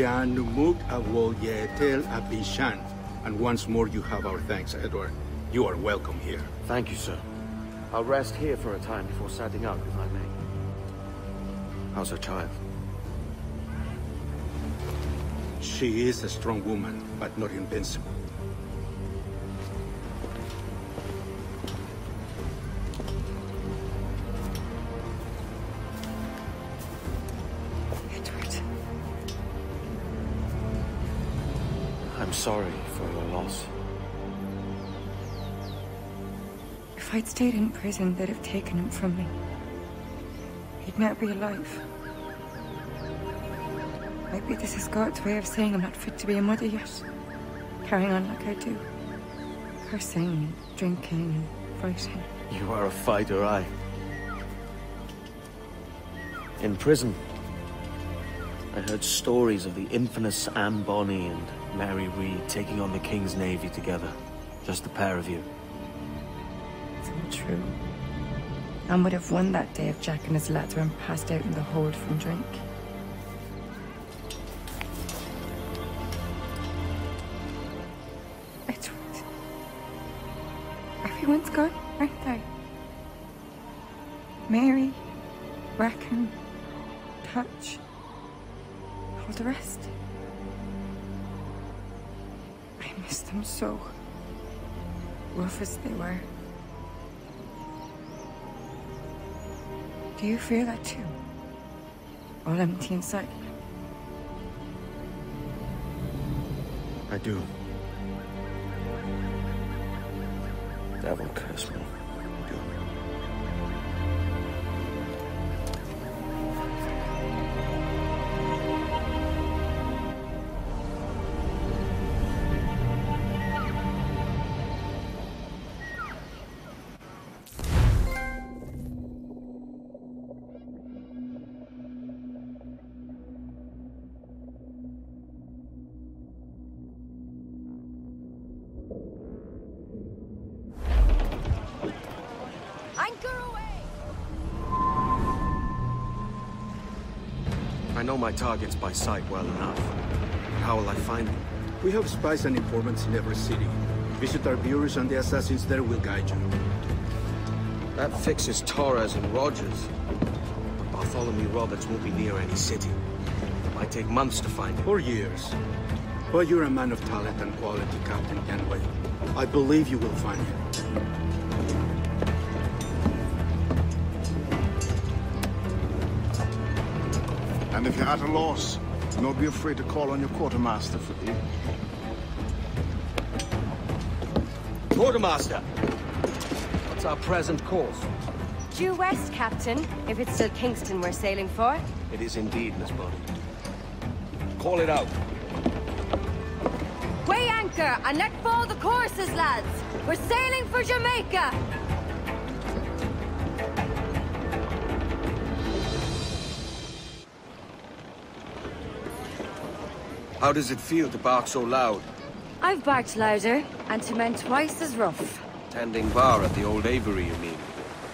Tia Numuk Awol Yetel Abishan. And once more you have our thanks, Edward. You are welcome here. Thank you, sir. I'll rest here for a time before setting out, if I may. How's her child? She is a strong woman, but not invincible. Edward. I'm sorry for your loss. If I'd stayed in prison, they'd have taken him from me. He'd not be alive. Maybe this is God's way of saying I'm not fit to be a mother yet. Carrying on like I do. Cursing and drinking and fighting. You are a fighter, aye. In prison, I heard stories of the infamous Anne Bonny and Mary Read taking on the King's Navy together. Just the pair of you. It's all true. Anne would have won that day if Jack and his lads weren't passed out in the hold from drink. Edward. Everyone's gone, aren't they? Mary, Rackham, Touch, all the rest. I miss them so. Rough as they were. Do you feel that too? All empty inside? I do. Devil curse me. I know my targets by sight well enough. How will I find them? We have spies and informants in every city. Visit our bureaus and the assassins there will guide you. That fixes Torres and Rogers. But Bartholomew Roberts won't be near any city. It might take months to find him. Or years. But you're a man of talent and quality, Captain Kenway. I believe you will find him. And if you're at a loss, do not be afraid to call on your quartermaster for aid. Quartermaster! What's our present course? Due west, Captain, if it's still Kingston we're sailing for. It is indeed, Miss Bonny. Call it out. Weigh anchor and let fall the courses, lads! We're sailing for Jamaica! How does it feel to bark so loud? I've barked louder, and to men twice as rough. Tending bar at the old Avery, you mean?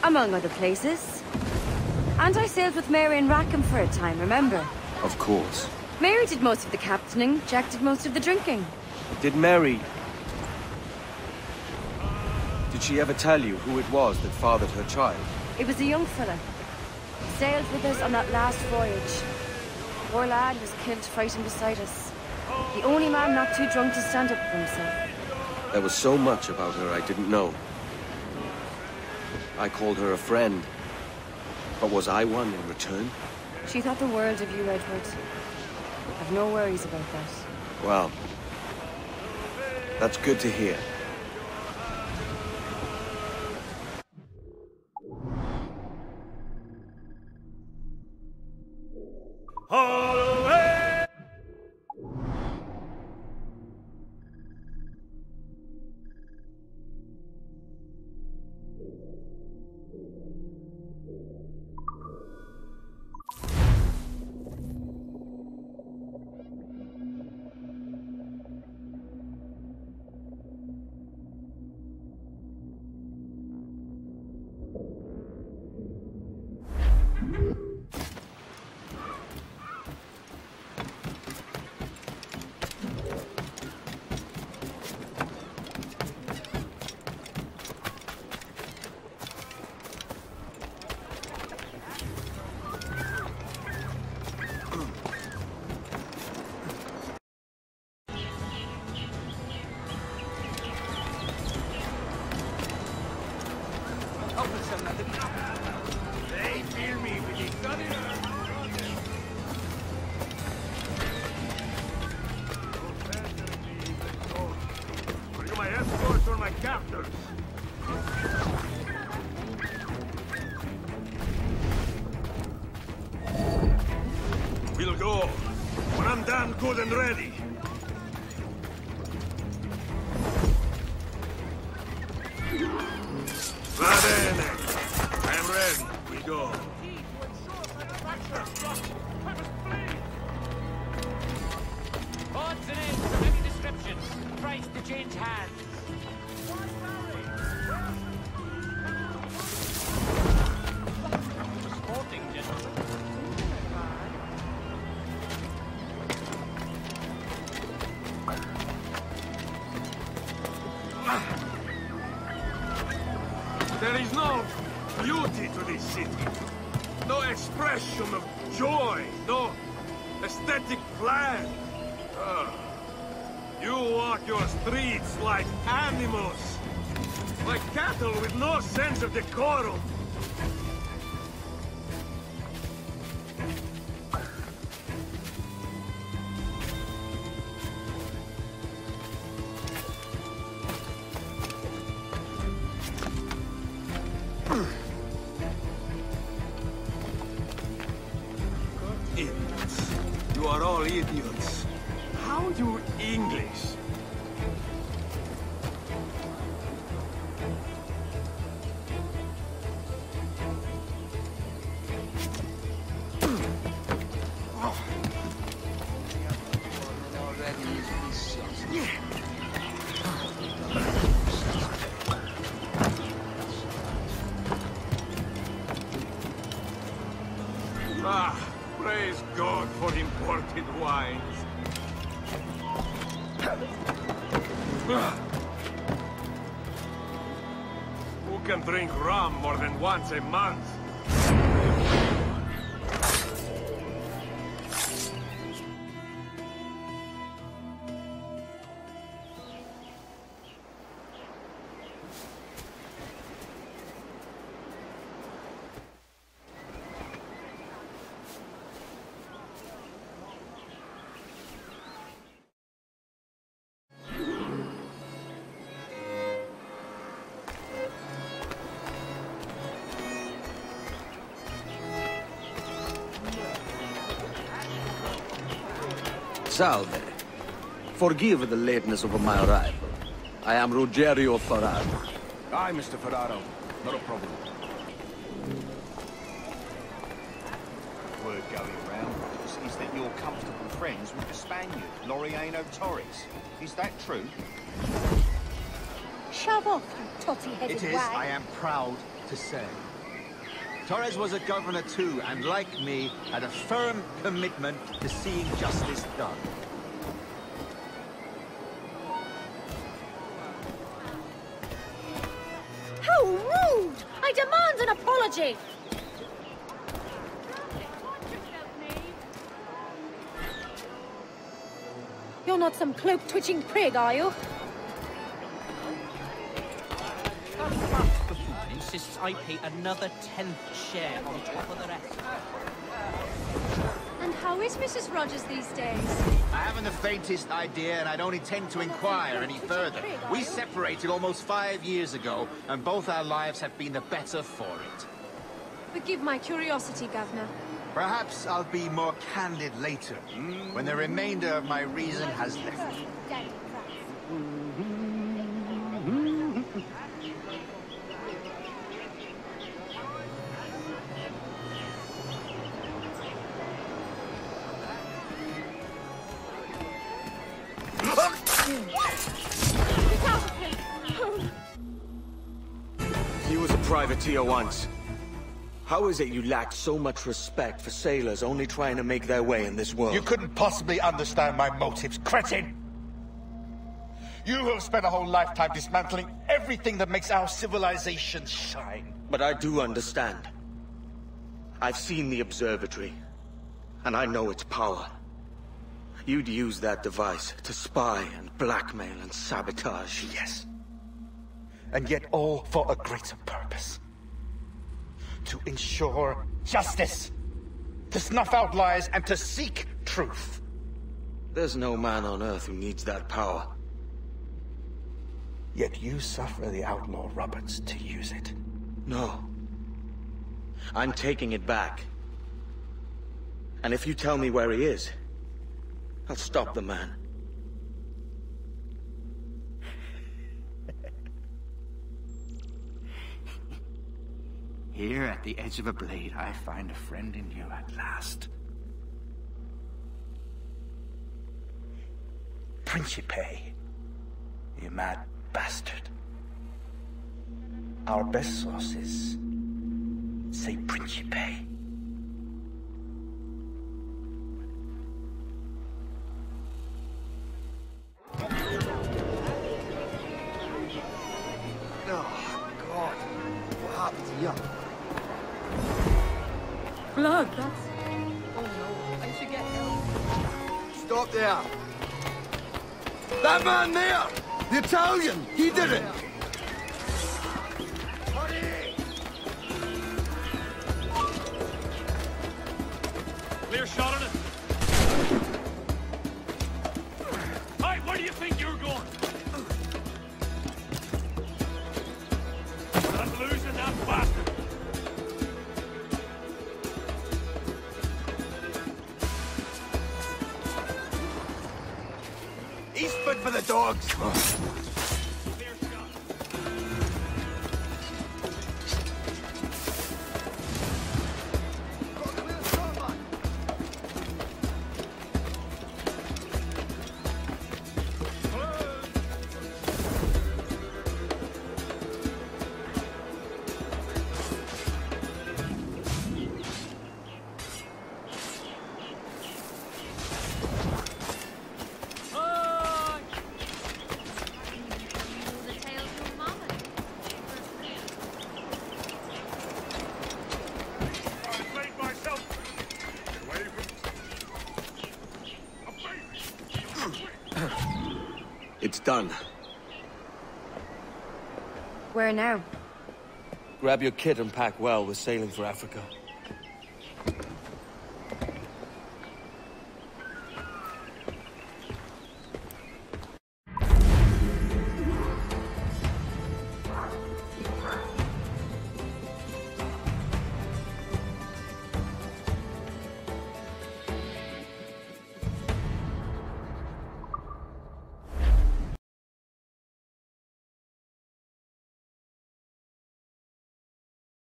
Among other places. And I sailed with Mary and Rackham for a time, remember? Of course. Mary did most of the captaining, Jack did most of the drinking. Did Mary... Did she ever tell you who it was that fathered her child? It was a young fella. Sailed with us on that last voyage. Poor lad was killed fighting beside us. The only man not too drunk to stand up for himself. There was so much about her I didn't know. I called her a friend. But was I one in return? She thought the world of you, Edward. I've no worries about that. Well, that's good to hear. They fear me with the sudden. Are you my escorts or my captors? We'll go when I'm damn good and ready. Va bene. I am ready. We go. Odds and ends of any description. Price to change hands. Sporting gentlemen. There is no beauty to this city. No expression of joy. No aesthetic plan. You walk your streets like animals. Like cattle with no sense of decorum. Idiots. You are all idiots. How you English? Ah, praise God for imported wines. Who can drink rum more than once a month? Salve. Forgive the lateness of my arrival. I am Ruggiero Ferraro. Aye, Mr. Ferraro. Not a problem. Word going around is that you're comfortable friends with the Spaniard, Laureano Torres. Is that true? Shove off, you totty-headed It is, wag. I am proud to say. Torres was a governor too, and like me, had a firm commitment to seeing justice done. How rude! I demand an apology! You're not some cloak-twitching prig, are you? Insists I pay another 10th share on top of the rest. And how is Mrs. Rogers these days? I haven't the faintest idea, and I don't intend to inquire any further. We separated almost 5 years ago, and both our lives have been the better for it. Forgive my curiosity, Governor. Perhaps I'll be more candid later, when the remainder of my reason has left me. He was a privateer once. How is it you lack so much respect for sailors only trying to make their way in this world? You couldn't possibly understand my motives, cretin! You have spent a whole lifetime dismantling everything that makes our civilization shine. But I do understand. I've seen the observatory, and I know its power. You'd use that device to spy and blackmail and sabotage. Yes. And yet all for a greater purpose. to ensure justice, to snuff out lies, and to seek truth. There's no man on Earth who needs that power. Yet you suffer the outlaw Roberts to use it. No. I'm taking it back. And if you tell me where he is, I'll stop the man. Here at the edge of a blade, I find a friend in you at last. Principe, you mad bastard. Our best sources say Principe. Oh, God. What happened to you? Blood, that's... Oh, no. I should get help. Stop there. That man there! The Italian! He did it! Clear shot on it. Hey, where do you think you're going? Not losing that bastard. He's fit for the dogs! It's done. Where now? Grab your kit and pack well. We're sailing for Africa.